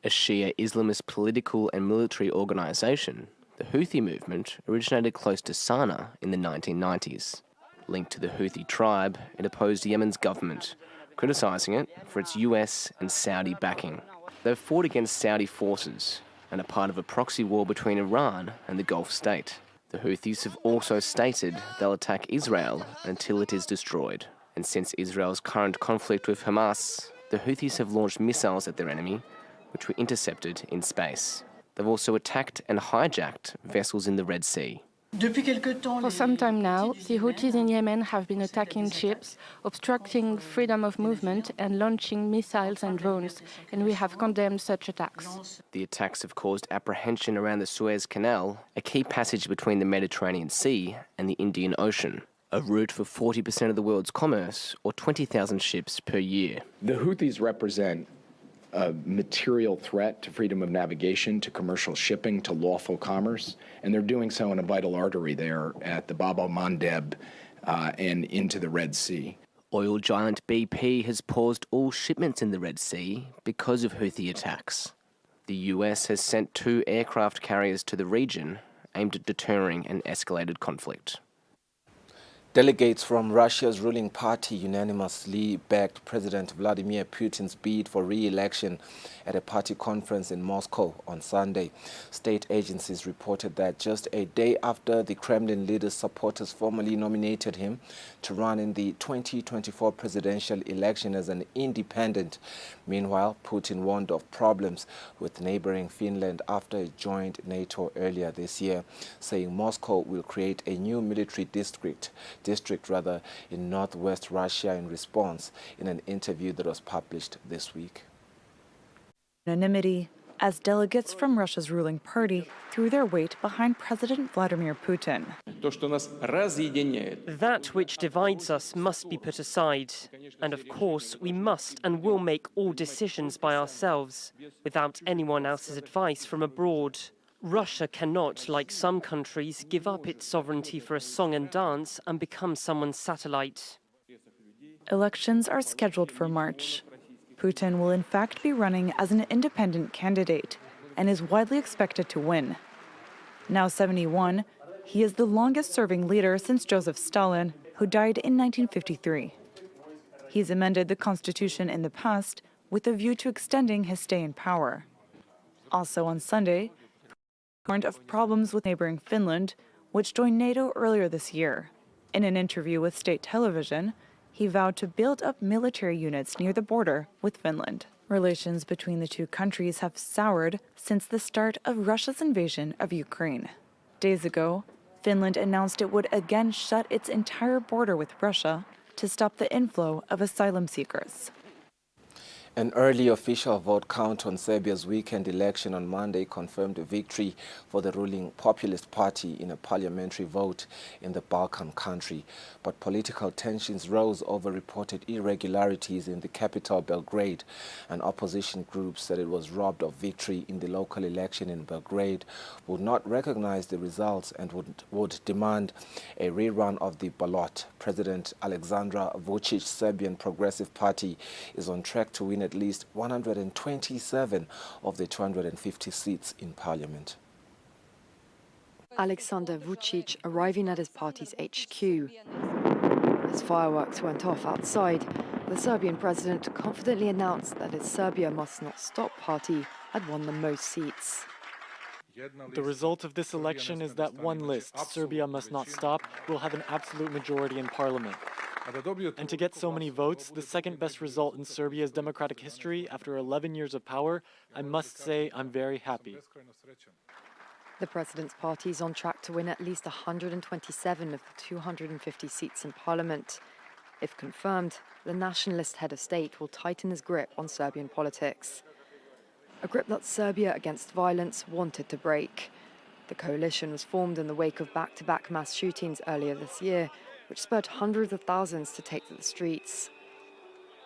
A Shia Islamist political and military organisation, the Houthi movement originated close to Sana'a in the 1990s. Linked to the Houthi tribe, it opposed Yemen's government, criticising it for its US and Saudi backing. They've fought against Saudi forces and are part of a proxy war between Iran and the Gulf state. The Houthis have also stated they'll attack Israel until it is destroyed. And since Israel's current conflict with Hamas, the Houthis have launched missiles at their enemy, which were intercepted in space. They've also attacked and hijacked vessels in the Red Sea. For some time now, the Houthis in Yemen have been attacking ships, obstructing freedom of movement and launching missiles and drones, and we have condemned such attacks. The attacks have caused apprehension around the Suez Canal, a key passage between the Mediterranean Sea and the Indian Ocean, a route for 40% of the world's commerce, or 20,000 ships per year. The Houthis represent a material threat to freedom of navigation, to commercial shipping, to lawful commerce, and they're doing so in a vital artery there at the Bab el-Mandeb and into the Red Sea. Oil giant BP has paused all shipments in the Red Sea because of Houthi attacks. The US has sent 2 aircraft carriers to the region aimed at deterring an escalated conflict. Delegates from Russia's ruling party unanimously backed President Vladimir Putin's bid for re-election at a party conference in Moscow on Sunday. State agencies reported that just a day after the Kremlin leader's supporters formally nominated him to run in the 2024 presidential election as an independent. Meanwhile, Putin warned of problems with neighboring Finland after it joined NATO earlier this year, saying Moscow will create a new military district in northwest Russia in response, in an interview that was published this week. Unanimity as delegates from Russia's ruling party threw their weight behind President Vladimir Putin. That which divides us must be put aside. And of course, we must and will make all decisions by ourselves, without anyone else's advice from abroad. Russia cannot, like some countries, give up its sovereignty for a song and dance and become someone's satellite. Elections are scheduled for March. Putin will in fact be running as an independent candidate and is widely expected to win. Now 71, he is the longest-serving leader since Joseph Stalin, who died in 1953. He's amended the constitution in the past with a view to extending his stay in power. Also on Sunday, warned of problems with neighboring Finland, which joined NATO earlier this year. In an interview with state television, he vowed to build up military units near the border with Finland. Relations between the two countries have soured since the start of Russia's invasion of Ukraine. Days ago, Finland announced it would again shut its entire border with Russia to stop the inflow of asylum seekers. An early official vote count on Serbia's weekend election on Monday confirmed a victory for the ruling populist party in a parliamentary vote in the Balkan country. But political tensions rose over reported irregularities in the capital, Belgrade. An opposition group said it was robbed of victory in the local election in Belgrade, would not recognize the results and would demand a rerun of the ballot. President Aleksandar Vučić's Serbian Progressive Party is on track to win at least 127 of the 250 seats in parliament. Aleksandar Vučić arriving at his party's HQ. As fireworks went off outside, the Serbian president confidently announced that his Serbia Must Not Stop party had won the most seats. The result of this election is that one list, Serbia Must Not Stop, will have an absolute majority in parliament. And to get so many votes, the second best result in Serbia's democratic history after 11 years of power, I must say I'm very happy. The president's party is on track to win at least 127 of the 250 seats in parliament. If confirmed, the nationalist head of state will tighten his grip on Serbian politics. A grip that Serbia Against Violence wanted to break. The coalition was formed in the wake of back-to-back mass shootings earlier this year, which spurred hundreds of thousands to take to the streets.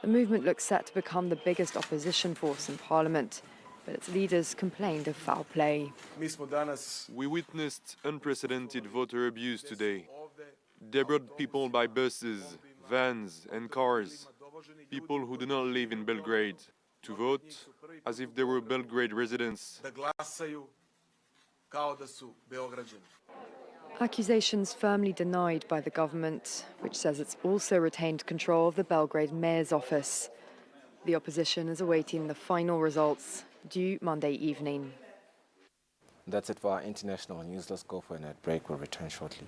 The movement looks set to become the biggest opposition force in parliament, but its leaders complained of foul play. We witnessed unprecedented voter abuse today. They brought people by buses, vans and cars. people who do not live in Belgrade to vote as if they were Belgrade residents. Accusations firmly denied by the government, which says it's also retained control of the Belgrade mayor's office. The opposition is awaiting the final results, due Monday evening. That's it for our international news. Let's go for a net break. We'll return shortly.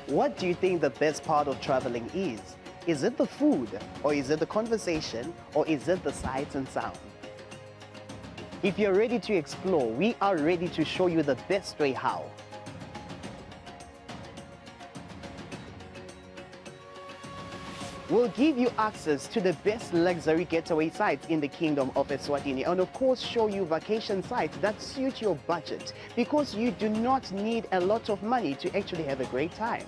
What do you think the best part of traveling is? Is it the food, or is it the conversation, or is it the sights and sound? If you're ready to explore, we are ready to show you the best way how. We'll give you access to the best luxury getaway sites in the Kingdom of Eswatini, and of course show you vacation sites that suit your budget, because you do not need a lot of money to actually have a great time.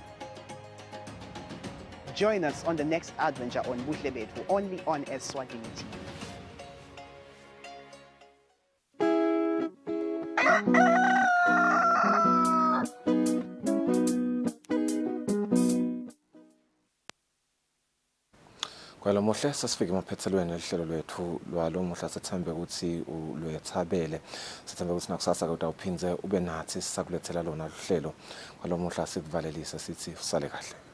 Join us on the next adventure on Buhle Bethu, only on Eswatini TV. Kwalo muhle sasifike emaphethelweni elihlelo lwethu lwalo muhla sethembe ukuthi ulwethabele sethembe ukuthi nakusasa kodwa uphindze ube nathi sisakulethela lona uhlelo kwalo muhla sikuvalelisa sithi usale kahle.